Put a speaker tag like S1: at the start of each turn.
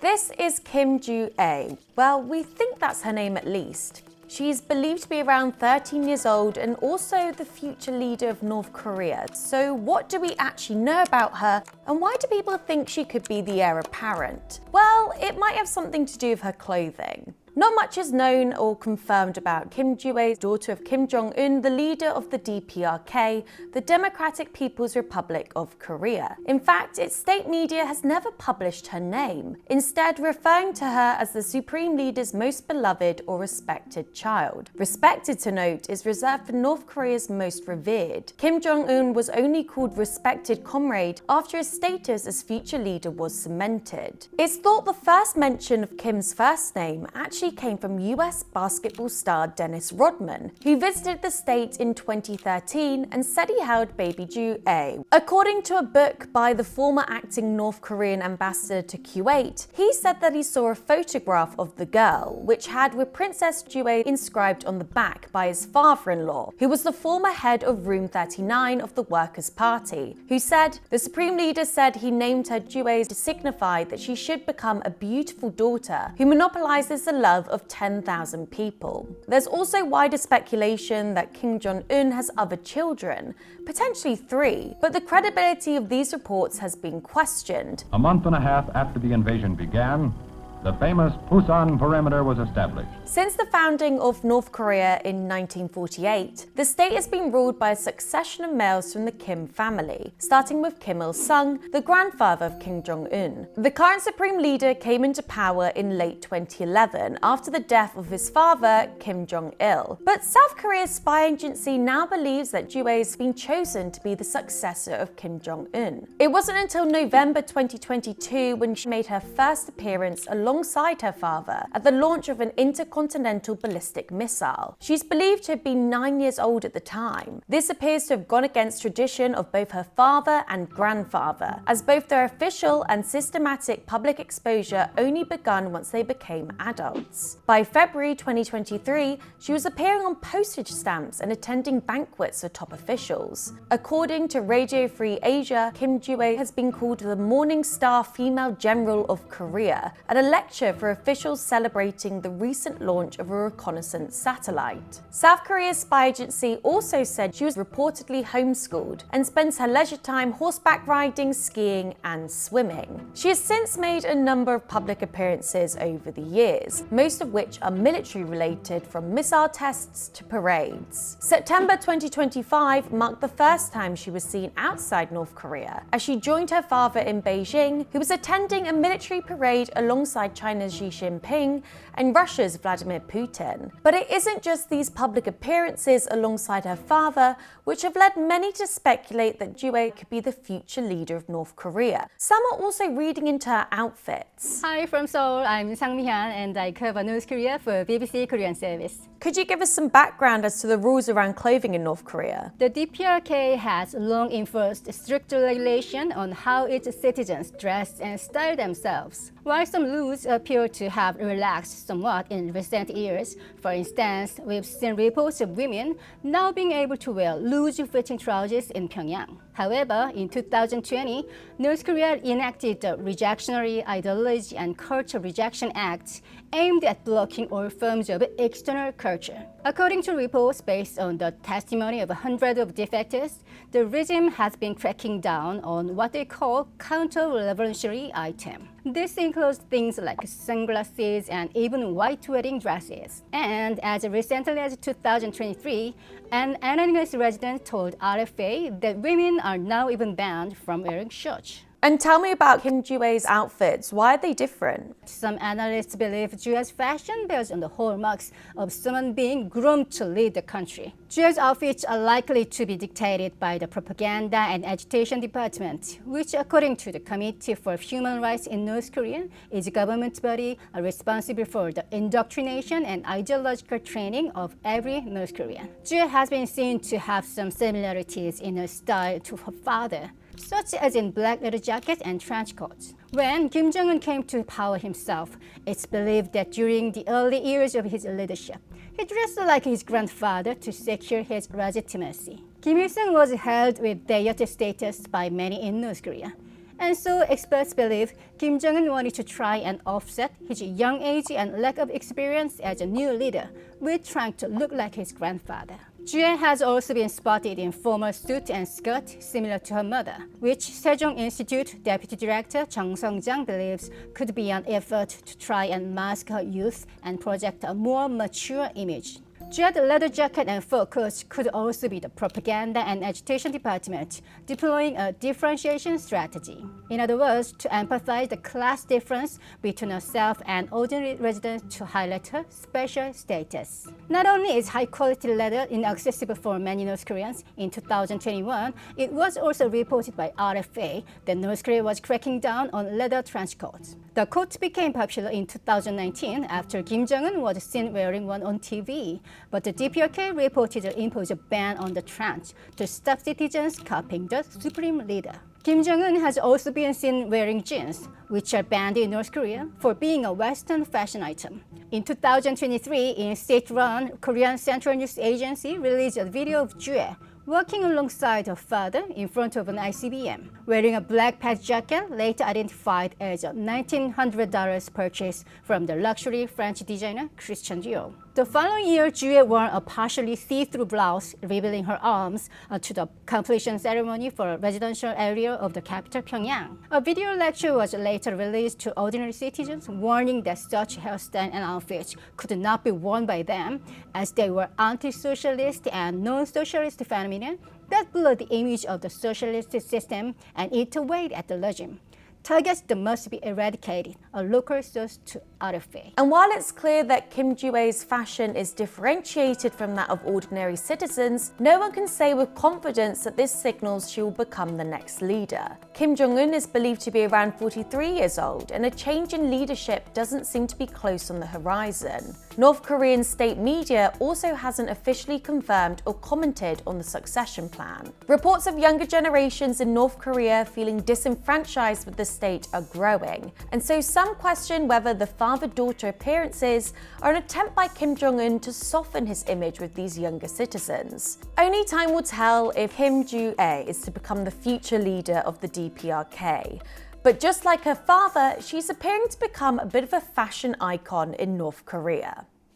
S1: This is Kim Jong Un. Well, we think that's her name at least. She's believed to be around 13 years old and also the future leader of North Korea. So what do we actually know about her, and why do people think she could be the heir apparent? Well, it might have something to do with her clothing. Not much is known or confirmed about Kim Jong Un, daughter of Kim Jong Un, the leader of the DPRK, the Democratic People's Republic of Korea. In fact, its state media has never published her name, instead referring to her as the supreme leader's most beloved or respected child. Respected, to note, is reserved for North Korea's most revered. Kim Jong Un was only called respected comrade after his status as future leader was cemented. It's thought the first mention of Kim's first name actually came from US basketball star Dennis Rodman, who visited the state in 2013 and said he held baby Jong Un. According to a book by the former acting North Korean ambassador to Kuwait, he said that he saw a photograph of the girl, which had with Princess Jong Un inscribed on the back by his father-in-law, who was the former head of Room 39 of the Workers' Party, who said, "The Supreme Leader said he named her Jong Un to signify that she should become a beautiful daughter who monopolizes the love of 10,000 people." There's also wider speculation that Kim Jong Un has other children, potentially 3, but the credibility of these reports has been questioned.
S2: A month and a half after the invasion began, the famous Busan Perimeter was established.
S1: Since the founding of North Korea in 1948, the state has been ruled by a succession of males from the Kim family, starting with Kim Il-sung, the grandfather of Kim Jong Un. The current supreme leader came into power in late 2011 after the death of his father, Kim Jong-il. But South Korea's spy agency now believes that Jong Un has been chosen to be the successor of Kim Jong-un. It wasn't until November 2022 when she made her first appearance alongside her father at the launch of an intercontinental ballistic missile. She's believed to have been 9 years old at the time. This appears to have gone against tradition of both her father and grandfather, as both their official and systematic public exposure only begun once they became adults. By February 2023, she was appearing on postage stamps and attending banquets for top officials. According to Radio Free Asia, Kim Jong Un has been called the Morning Star Female General of Korea at a lecture for officials celebrating the recent launch of a reconnaissance satellite. South Korea's spy agency also said she was reportedly homeschooled and spends her leisure time horseback riding, skiing, and swimming. She has since made a number of public appearances over the years, most of which are military related, from missile tests to parades. September 2025 marked the first time she was seen outside North Korea, as she joined her father in Beijing, who was attending a military parade alongside China's Xi Jinping and Russia's Vladimir Putin. But it isn't just these public appearances alongside her father which have led many to speculate that Jong Un could be the future leader of North Korea. Some are also reading into her outfits.
S3: Hi from Seoul, I'm Sangmi Han and I cover North Korea for BBC Korean Service.
S1: Could you give us some background as to the rules around clothing in North Korea?
S3: The DPRK has long enforced strict regulation on how its citizens dress and style themselves. While some rules appear to have relaxed somewhat in recent years, for instance, we've seen reports of women now being able to wear loose-fitting trousers in Pyongyang. However, in 2020, North Korea enacted the Rejectionary Ideology and Culture Rejection Act, aimed at blocking all forms of external culture. According to reports based on the testimony of hundreds of defectors, the regime has been cracking down on what they call counter-revolutionary items. This includes things like sunglasses and even white wedding dresses. And as recently as 2023, an anonymous resident told RFA that women are now even banned from wearing shorts.
S1: And tell me about Kim Jong Un's outfits. Why are they different?
S3: Some analysts believe Jue's fashion bears on the hallmarks of someone being groomed to lead the country. Jue's outfits are likely to be dictated by the Propaganda and Agitation Department, which, according to the Committee for Human Rights in North Korea, is a government body responsible for the indoctrination and ideological training of every North Korean. Jue has been seen to have some similarities in her style to her father, such as in black leather jacket and trench coats. When Kim Jong Un came to power himself, it's believed that during the early years of his leadership, he dressed like his grandfather to secure his legitimacy. Kim Il-sung was held with deity status by many in North Korea, And so experts believe Kim Jong Un wanted to try and offset his young age and lack of experience as a new leader with trying to look like his grandfather. Jue has also been spotted in formal suit and skirt similar to her mother, which Sejong Institute Deputy Director Chung Sung-jang believes could be an effort to try and mask her youth and project a more mature image. Jue's leather jacket and fur coats could also be the propaganda and agitation department deploying a differentiation strategy. In other words, to emphasize the class difference between herself and ordinary residents to highlight her special status. Not only is high-quality leather inaccessible for many North Koreans, in 2021, it was also reported by RFA that North Korea was cracking down on leather trench coats. The coat became popular in 2019 after Kim Jong Un was seen wearing one on TV, but the DPRK reportedly imposed a ban on the trench to stop citizens copying the supreme leader. Kim Jong Un has also been seen wearing jeans, which are banned in North Korea for being a Western fashion item. In 2023, in state-run Korean Central News Agency released a video of Jue walking alongside her father in front of an ICBM, wearing a black patch jacket later identified as a $1,900 purchase from the luxury French designer Christian Dior. The following year, Jue wore a partially see-through blouse revealing her arms to the completion ceremony for a residential area of the capital, Pyongyang. A video lecture was later released to ordinary citizens, warning that such hairstyle and outfits could not be worn by them, as they were anti-socialist and non-socialist phenomenon that blurred the image of the socialist system and eat away at the regime. Targets that must be eradicated, a local source to RFA.
S1: And while it's clear that Kim Jue's fashion is differentiated from that of ordinary citizens, no one can say with confidence that this signals she will become the next leader. Kim Jong Un is believed to be around 43 years old, and a change in leadership doesn't seem to be close on the horizon. North Korean state media also hasn't officially confirmed or commented on the succession plan. Reports of younger generations in North Korea feeling disenfranchised with the state are growing, and so some question whether the father-daughter appearances are an attempt by Kim Jong Un to soften his image with these younger citizens. Only time will tell if Kim Jue is to become the future leader of the DPRK. But just like her father, she's appearing to become a bit of a fashion icon in North Korea.